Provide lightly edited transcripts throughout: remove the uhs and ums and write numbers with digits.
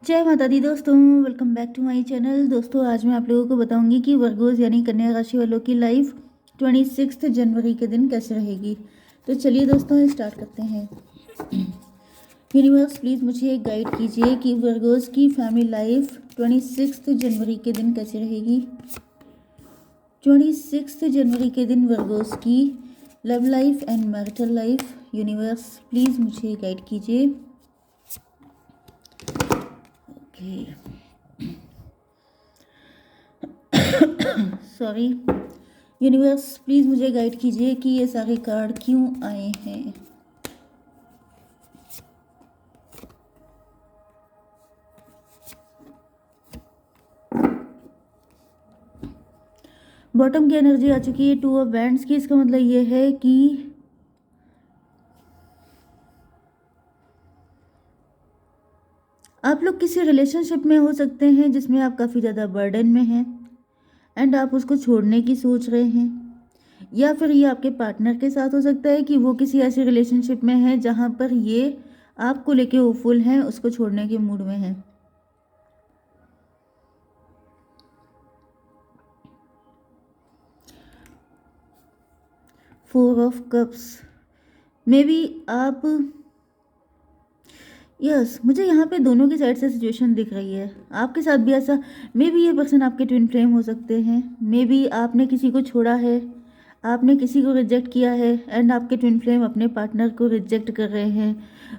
जय माता दी दोस्तों, welcome back to my channel. दोस्तों आज मैं आप लोगों को बताऊंगी कि वर्गोज यानी कन्या राशि वालों की लाइफ 26 जनवरी के दिन कैसे रहेगी। तो चलिए दोस्तों स्टार्ट करते हैं। यूनिवर्स प्लीज़ मुझे गाइड कीजिए कि वर्गोज की फैमिली लाइफ 26 जनवरी के दिन कैसे रहेगी। 26 जनवरी के दिन वर्गोज की love life and marital life, universe please मुझे गाइड कीजिए। सॉरी, यूनिवर्स प्लीज़ मुझे गाइड कीजिए कि ये सारे कार्ड क्यों आए हैं। बॉटम की एनर्जी आ चुकी है 2 ऑफ वैंड्स की। इसका मतलब ये है कि आप लोग किसी रिलेशनशिप में हो सकते हैं जिसमें आप काफ़ी ज़्यादा बर्डन में हैं एंड आप उसको छोड़ने की सोच रहे हैं, या फिर ये आपके पार्टनर के साथ हो सकता है कि वो किसी ऐसी रिलेशनशिप में है जहाँ पर ये आपको लेके होपफुल हैं, उसको छोड़ने के मूड में हैं। Four of cups, may be आप मुझे यहाँ पे दोनों की साइड से सिचुएशन दिख रही है। आपके साथ भी ऐसा, मे बी ये पर्सन आपके ट्विन फ्लेम हो सकते हैं, मे बी आपने किसी को छोड़ा है, आपने किसी को रिजेक्ट किया है एंड आपके ट्विन फ्लेम अपने पार्टनर को रिजेक्ट कर रहे हैं।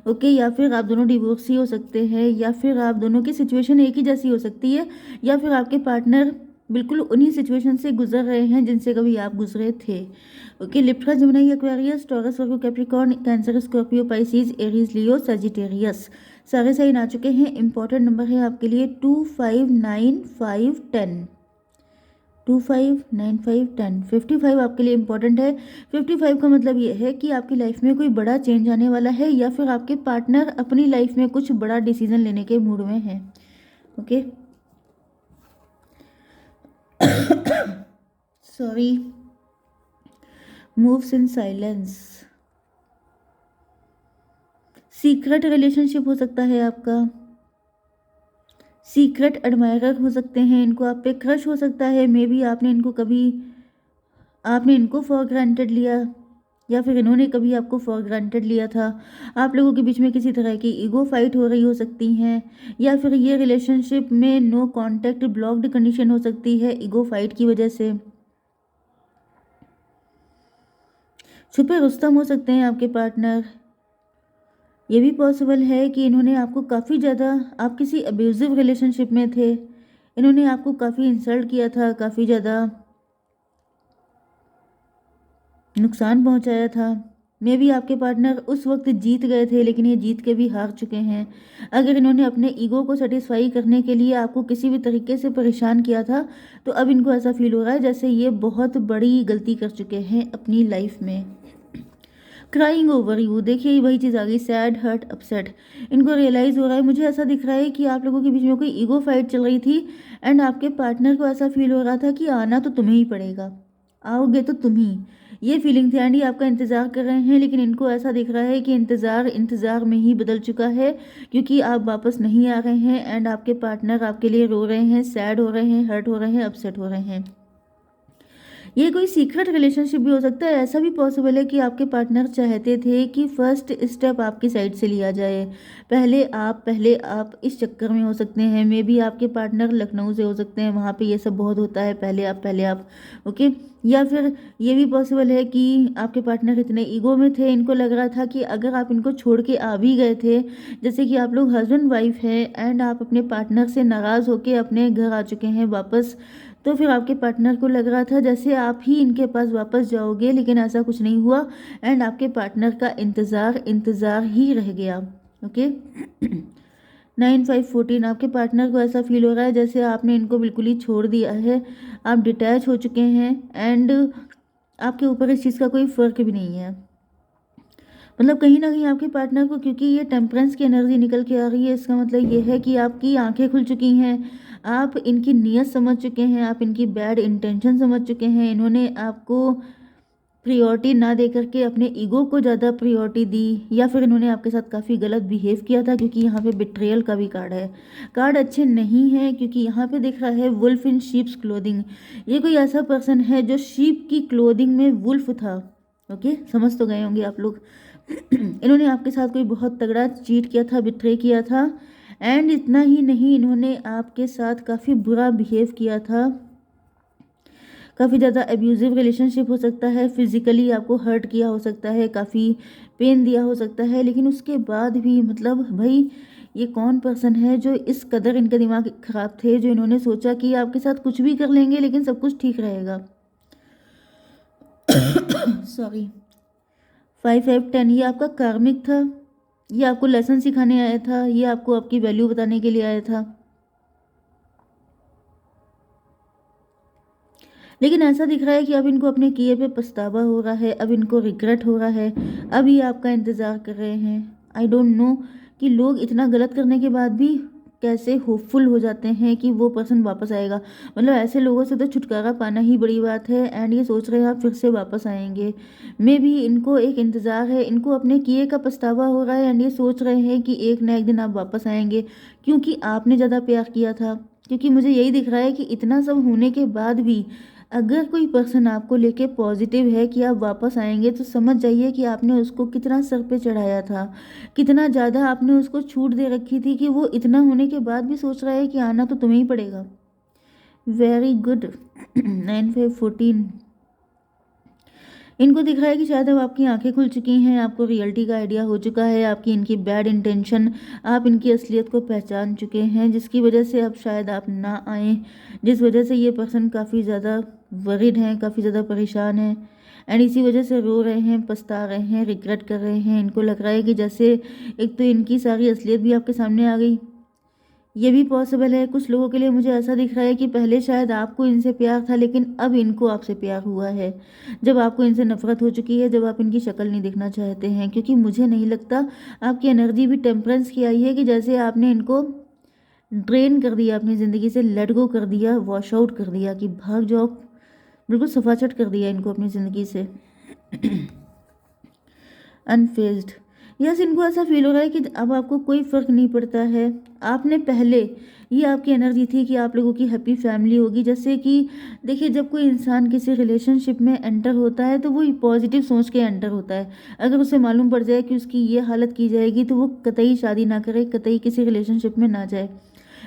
ओके, या फिर आप दोनों डिवोर्सी हो सकते हैं, या फिर आप दोनों की सिचुएशन एक ही जैसी हो सकती है, या फिर आपके पार्टनर बिल्कुल उन्हीं सिचुएशन से गुजर रहे हैं जिनसे कभी आप गुजरे थे। Okay, Libra, Gemini, Aquarius, Taurus, Virgo, Capricorn, Cancer, Scorpio, Pisces, Aries, Leo, Sagittarius सारे साइन आ चुके हैं। इंपॉर्टेंट नंबर है आपके लिए 2, 5, 9, 5, 10। 2, 5, 9, 5, 10, 55 आपके लिए इंपॉर्टेंट है। 55 का मतलब ये है कि आपकी लाइफ में कोई बड़ा चेंज आने वाला है, या फिर आपके पार्टनर अपनी लाइफ में कुछ बड़ा डिसीजन लेने के मूड में है। Okay, sorry, moves in silence. Secret relationship हो सकता है आपका, सीक्रेट एडमायरर हो सकते हैं, इनको आप पे क्रश हो सकता है, मे बी आपने इनको फॉर ग्रांटेड लिया, या फिर इन्होंने कभी आपको फॉर ग्रांटेड लिया था। आप लोगों के बीच में किसी तरह की ईगो फाइट हो रही हो सकती हैं, या फिर ये रिलेशनशिप में नो कांटेक्ट ब्लॉक्ड कंडीशन हो सकती है ईगो फाइट की वजह से। छुपे रुस्तम हो सकते हैं आपके पार्टनर। ये भी पॉसिबल है कि इन्होंने आपको काफ़ी ज़्यादा, आप किसी अब्यूजिव रिलेशनशिप में थे, इन्होंने आपको काफ़ी इंसल्ट किया था, काफ़ी ज़्यादा नुकसान पहुंचाया था। मे बी आपके पार्टनर उस वक्त जीत गए थे, लेकिन ये जीत के भी हार चुके हैं। अगर इन्होंने अपने ईगो को सेटिस्फाई करने के लिए आपको किसी भी तरीके से परेशान किया था, तो अब इनको ऐसा फील हो रहा है जैसे ये बहुत बड़ी गलती कर चुके हैं अपनी लाइफ में। क्राइंग ओवर यू, देखिए वही चीज़ आ गई, सैड, हर्ट, अपसेट। इनको रियलाइज़ हो रहा है, मुझे ऐसा दिख रहा है कि आप लोगों के बीच में कोई ईगो फाइट चल रही थी एंड आपके पार्टनर को ऐसा फील हो रहा था कि आना तो तुम्हें ही पड़ेगा, आओगे तो तुम ही, ये फीलिंग थी एंड ये आपका इंतज़ार कर रहे हैं। लेकिन इनको ऐसा दिख रहा है कि इंतज़ार इंतज़ार में ही बदल चुका है, क्योंकि आप वापस नहीं आ रहे हैं एंड आपके पार्टनर आपके लिए रो रहे हैं, सैड हो रहे हैं, हर्ट हो रहे हैं, अपसेट हो रहे हैं। ये कोई सीक्रेट रिलेशनशिप भी हो सकता है। ऐसा भी पॉसिबल है कि आपके पार्टनर चाहते थे कि फर्स्ट स्टेप आपकी साइड से लिया जाए, पहले आप इस चक्कर में हो सकते हैं। मे बी आपके पार्टनर लखनऊ से हो सकते हैं, वहाँ पे ये सब बहुत होता है, पहले आप। ओके, या फिर ये भी पॉसिबल है कि आपके पार्टनर इतने ईगो में थे, इनको लग रहा था कि अगर आप इनको छोड़ के आ भी गए थे, जैसे कि आप लोग हस्बैंड वाइफ हैं एंड आप अपने पार्टनर से नाराज़ होकर अपने घर आ चुके हैं वापस, तो फिर आपके पार्टनर को लग रहा था जैसे आप ही इनके पास वापस जाओगे, लेकिन ऐसा कुछ नहीं हुआ एंड आपके पार्टनर का इंतज़ार ही रह गया। ओके, 9, 5, 14, आपके पार्टनर को ऐसा फील हो रहा है जैसे आपने इनको बिल्कुल ही छोड़ दिया है, आप डिटैच हो चुके हैं एंड आपके ऊपर इस चीज़ का कोई फ़र्क भी नहीं है। मतलब कहीं ना कहीं आपके पार्टनर को, क्योंकि ये टेम्परेंस की एनर्जी निकल के आ रही है, इसका मतलब ये है कि आपकी आंखें खुल चुकी हैं, आप इनकी नीयत समझ चुके हैं, आप इनकी बैड इंटेंशन समझ चुके हैं। इन्होंने आपको प्रायोरिटी ना दे करके अपने ईगो को ज़्यादा प्रायोरिटी दी, या फिर इन्होंने आपके साथ काफ़ी गलत बिहेव किया था, क्योंकि यहाँ पे बिट्रेयल का भी कार्ड है। कार्ड अच्छे नहीं है, क्योंकि यहाँ पे दिख रहा है वुल्फ इन शीप्स क्लोथिंग। ये कोई ऐसा पर्सन है जो शीप की क्लोथिंग में वुल्फ था। ओके, समझ तो गए होंगे आप लोग। इन्होंने आपके साथ कोई बहुत तगड़ा चीट किया था, बिट्रे किया था। एंड इतना ही नहीं, इन्होंने आपके साथ काफ़ी बुरा बिहेव किया था। काफ़ी ज़्यादा एब्यूजिव रिलेशनशिप हो सकता है, फिजिकली आपको हर्ट किया हो सकता है, काफ़ी पेन दिया हो सकता है, लेकिन उसके बाद भी मतलब भाई ये कौन पर्सन है जो इस कदर इनका दिमाग ख़राब थे, जो इन्होंने सोचा कि आपके साथ कुछ भी कर लेंगे लेकिन सब कुछ ठीक रहेगा। सॉरी। 5-5-10 ये आपका कार्मिक था, ये आपको लेसन सिखाने आया था, ये आपको आपकी वैल्यू बताने के लिए आया था। लेकिन ऐसा दिख रहा है कि अब इनको अपने किए पे पछतावा हो रहा है, अब इनको रिग्रेट हो रहा है, अब ये आपका इंतज़ार कर रहे हैं। आई डोंट नो कि लोग इतना गलत करने के बाद भी कैसे होपफुल हो जाते हैं कि वो पर्सन वापस आएगा। मतलब ऐसे लोगों से तो छुटकारा पाना ही बड़ी बात है। एंड ये सोच रहे हैं आप फिर से वापस आएंगे। मे भी इनको एक इंतज़ार है, इनको अपने किए का पछतावा हो रहा है। एंड ये सोच रहे हैं कि एक ना एक दिन आप वापस आएंगे, क्योंकि आपने ज़्यादा प्यार किया था। क्योंकि मुझे यही दिख रहा है कि इतना सब होने के बाद भी अगर कोई पर्सन आपको लेके पॉजिटिव है कि आप वापस आएंगे, तो समझ जाइए कि आपने उसको कितना सर पे चढ़ाया था, कितना ज़्यादा आपने उसको छूट दे रखी थी कि वो इतना होने के बाद भी सोच रहा है कि आना तो तुम्हें ही पड़ेगा। Very good. 9-5-14 इनको दिख रहा है कि शायद अब आपकी आंखें खुल चुकी हैं, आपको रियलिटी का आइडिया हो चुका है, आपकी इनकी बैड इंटेंशन, आप इनकी असलियत को पहचान चुके हैं, जिसकी वजह से अब शायद आप ना आएँ, जिस वजह से ये पर्सन काफ़ी ज़्यादा वरीड हैं, काफ़ी ज़्यादा परेशान हैं। एंड इसी वजह से रो रहे हैं, पछता रहे हैं, रिग्रेट कर रहे हैं। इनको लग रहा है कि जैसे एक तो इनकी सारी असलियत भी आपके सामने आ गई। ये भी पॉसिबल है कुछ लोगों के लिए। मुझे ऐसा दिख रहा है कि पहले शायद आपको इनसे प्यार था, लेकिन अब इनको आपसे प्यार हुआ है। जब आपको इनसे नफरत हो चुकी है, जब आप इनकी शक्ल नहीं देखना चाहते हैं, क्योंकि मुझे नहीं लगता, आपकी एनर्जी भी टेम्परेंस की आई है कि जैसे आपने इनको ड्रेन कर दिया, अपनी ज़िंदगी से लेट गो कर दिया, वॉश आउट कर दिया कि भाग जाओ, बिल्कुल सफाचट कर दिया इनको अपनी ज़िंदगी से। अनफेज्ड। यस, इनको ऐसा फील हो रहा है कि अब आपको कोई फ़र्क नहीं पड़ता है। आपने पहले, ये आपकी एनर्जी थी कि आप लोगों की हैप्पी फैमिली होगी। जैसे कि देखिए, जब कोई इंसान किसी रिलेशनशिप में एंटर होता है तो वो पॉजिटिव सोच के एंटर होता है। अगर उसे मालूम पड़ जाए कि उसकी ये हालत की जाएगी तो वो कतई शादी ना करे, कतई किसी रिलेशनशिप में ना जाए।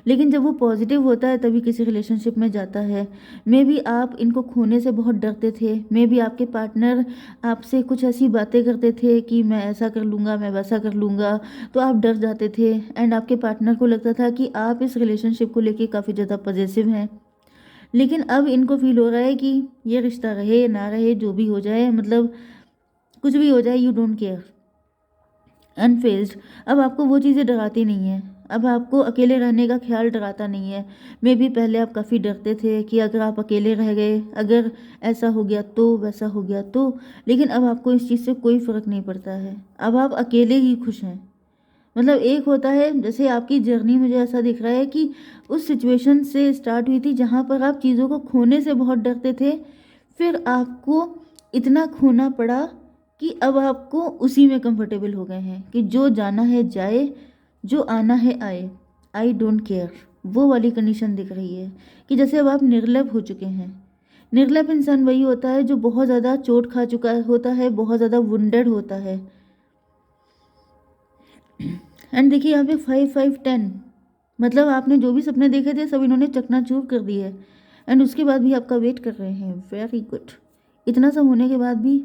लेकिन जब वो पॉजिटिव होता है तभी किसी रिलेशनशिप में जाता है। मे बी आप इनको खोने से बहुत डरते थे, मे बी आपके पार्टनर आपसे कुछ ऐसी बातें करते थे कि मैं ऐसा कर लूँगा, मैं वैसा कर लूँगा, तो आप डर जाते थे। एंड आपके पार्टनर को लगता था कि आप इस रिलेशनशिप को लेके काफ़ी ज़्यादा पॉजिटिव हैं। लेकिन अब इनको फील हो रहा है कि ये रिश्ता रहे या ना रहे, जो भी हो जाए, मतलब कुछ भी हो जाए, यू डोंट केयर। अनफेज्ड। अब आपको वो चीज़ें डराती नहीं हैं, अब आपको अकेले रहने का ख्याल डराता नहीं है। मे बी पहले आप काफ़ी डरते थे कि अगर आप अकेले रह गए, अगर ऐसा हो गया तो, वैसा हो गया तो, लेकिन अब आपको इस चीज़ से कोई फ़र्क नहीं पड़ता है। अब आप अकेले ही खुश हैं। मतलब एक होता है, जैसे आपकी जर्नी मुझे ऐसा दिख रहा है कि उस सिचुएशन से स्टार्ट हुई थी जहाँ पर आप चीज़ों को खोने से बहुत डरते थे, फिर आपको इतना खोना पड़ा कि अब आपको उसी में कंफर्टेबल हो गए हैं कि जो जाना है जाए, जो आना है आए, आई डोंट केयर। वो वाली कंडीशन दिख रही है कि जैसे अब आप निर्लभ हो चुके हैं। निर्लभ इंसान वही होता है जो बहुत ज़्यादा चोट खा चुका होता है, बहुत ज़्यादा वुंडेड होता है। एंड देखिए यहाँ पे 5-5-10, मतलब आपने जो भी सपने देखे थे सब इन्होंने चकनाचूर कर दिए। एंड उसके बाद भी आपका वेट कर रहे हैं। Very good. इतना सब होने के बाद भी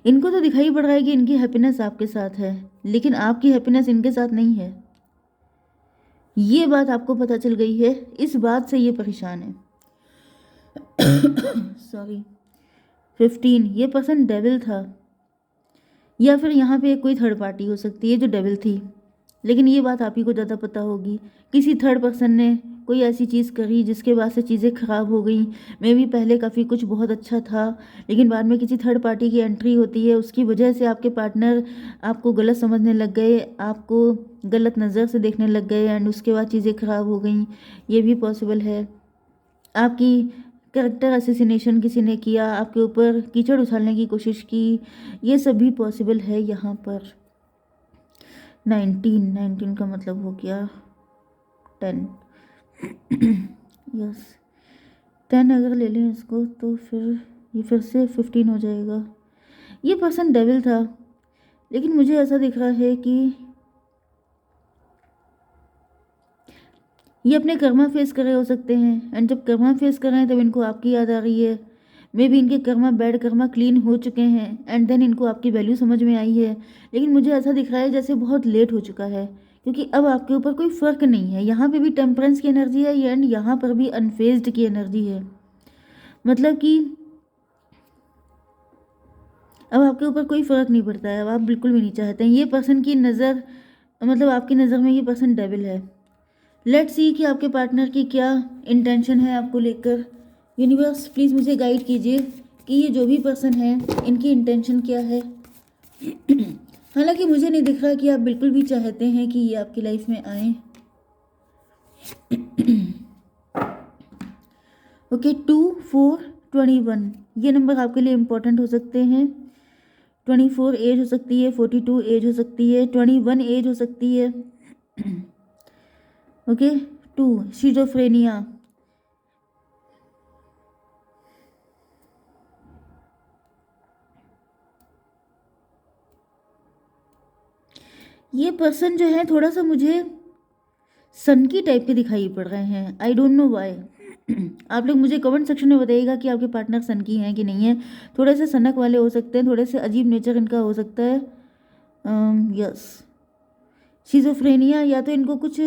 इनको तो दिखाई पड़ रहा है कि इनकी हैप्पीनेस आपके साथ है, लेकिन आपकी हैप्पीनेस इनके साथ नहीं है। ये बात आपको पता चल गई है, इस बात से ये परेशान है। सॉरी। 15 ये पर्सन डेविल था, या फिर यहाँ पे कोई थर्ड पार्टी हो सकती है जो डेविल थी, लेकिन ये बात आप ही को ज़्यादा पता होगी। किसी थर्ड पर्सन ने कोई ऐसी चीज़ करी जिसके बाद से चीज़ें ख़राब हो गई। मे भी पहले काफ़ी कुछ बहुत अच्छा था, लेकिन बाद में किसी थर्ड पार्टी की एंट्री होती है, उसकी वजह से आपके पार्टनर आपको गलत समझने लग गए, आपको गलत नज़र से देखने लग गए, एंड उसके बाद चीज़ें ख़राब हो गई। ये भी पॉसिबल है। आपकी कैरेक्टर असेसिनेशन किसी ने किया, आपके ऊपर कीचड़ उछालने की कोशिश की, ये सब भी पॉसिबल है यहाँ पर। 19 का मतलब हो गया 10। यस 10 अगर ले लें इसको तो फिर ये फिर से 15 हो जाएगा। ये पर्सन डेविल था, लेकिन मुझे ऐसा दिख रहा है कि ये अपने कर्मा फेस कर रहे हो सकते हैं, एंड जब कर्मा फेस कर रहे हैं तब इनको आपकी याद आ रही है। मे बी इनके कर्मा बैड कर्मा क्लीन हो चुके हैं एंड देन इनको आपकी वैल्यू समझ में आई है, लेकिन मुझे ऐसा दिख रहा है जैसे बहुत लेट हो चुका है, क्योंकि अब आपके ऊपर कोई फ़र्क नहीं है। यहाँ पे भी टेम्परेंस की एनर्जी है एंड यहाँ पर भी अनफेज्ड की एनर्जी है। मतलब कि अब आपके ऊपर कोई फ़र्क नहीं पड़ता है, अब आप बिल्कुल भी नहीं चाहते हैं। ये पर्सन की नज़र, मतलब आपकी नज़र में ये पर्सन डेविल है। लेट्स सी कि आपके पार्टनर की क्या इंटेंशन है आपको लेकर। यूनिवर्स प्लीज़ मुझे गाइड कीजिए कि ये जो भी पर्सन है इनकी इंटेंशन क्या है। हालांकि मुझे नहीं दिख रहा कि आप बिल्कुल भी चाहते हैं कि ये आपकी लाइफ में आए। ओके 2, 4, 21 ये नंबर आपके लिए इम्पोर्टेंट हो सकते हैं। 24 एज हो सकती है, 42 एज हो सकती है, 21 एज हो सकती है। Okay 2 schizophrenia. ये पर्सन जो है थोड़ा सा मुझे सन की टाइप के दिखाई पड़ रहे हैं, आई डोंट नो वाई। आप लोग मुझे कमेंट सेक्शन में बताइएगा कि आपके पार्टनर सन की हैं कि नहीं है। थोड़े से सनक वाले हो सकते हैं, थोड़े से अजीब नेचर इनका हो सकता है। यस शिजोफ्रेनिया, या तो इनको कुछ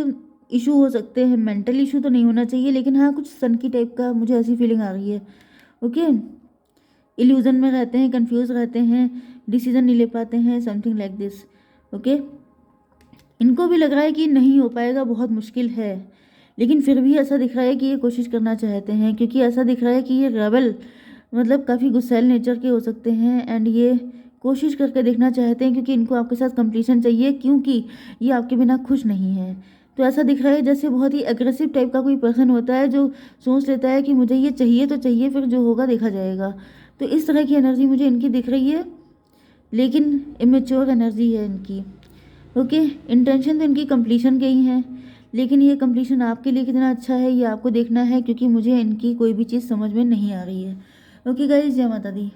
इशू हो सकते हैं, मेंटल इशू तो नहीं होना चाहिए, लेकिन हाँ कुछ सन की टाइप का मुझे ऐसी फीलिंग आ रही है। ओके इल्यूजन में रहते हैं, कंफ्यूज रहते हैं, डिसीजन नहीं ले पाते हैं, समथिंग लाइक दिस। ओके इनको भी लग रहा है कि नहीं हो पाएगा, बहुत मुश्किल है, लेकिन फिर भी ऐसा दिख रहा है कि ये कोशिश करना चाहते हैं, क्योंकि ऐसा दिख रहा है कि ये रेबल मतलब काफ़ी गुस्सैल नेचर के हो सकते हैं एंड ये कोशिश करके देखना चाहते हैं, क्योंकि इनको आपके साथ कंप्लीशन चाहिए, क्योंकि ये आपके बिना खुश नहीं है। तो ऐसा दिख रहा है जैसे बहुत ही एग्रेसिव टाइप का कोई पर्सन होता है जो सोच लेता है कि मुझे ये चाहिए तो चाहिए, फिर जो होगा देखा जाएगा। तो इस तरह की एनर्जी मुझे इनकी दिख रही है, लेकिन इमेच्योर एनर्जी है इनकी। ओके इंटेंशन तो इनकी कंप्लीशन के ही हैं, लेकिन ये कंप्लीशन आपके लिए कितना अच्छा है ये आपको देखना है, क्योंकि मुझे इनकी कोई भी चीज़ समझ में नहीं आ रही है। ओके गाइस जय माता दी।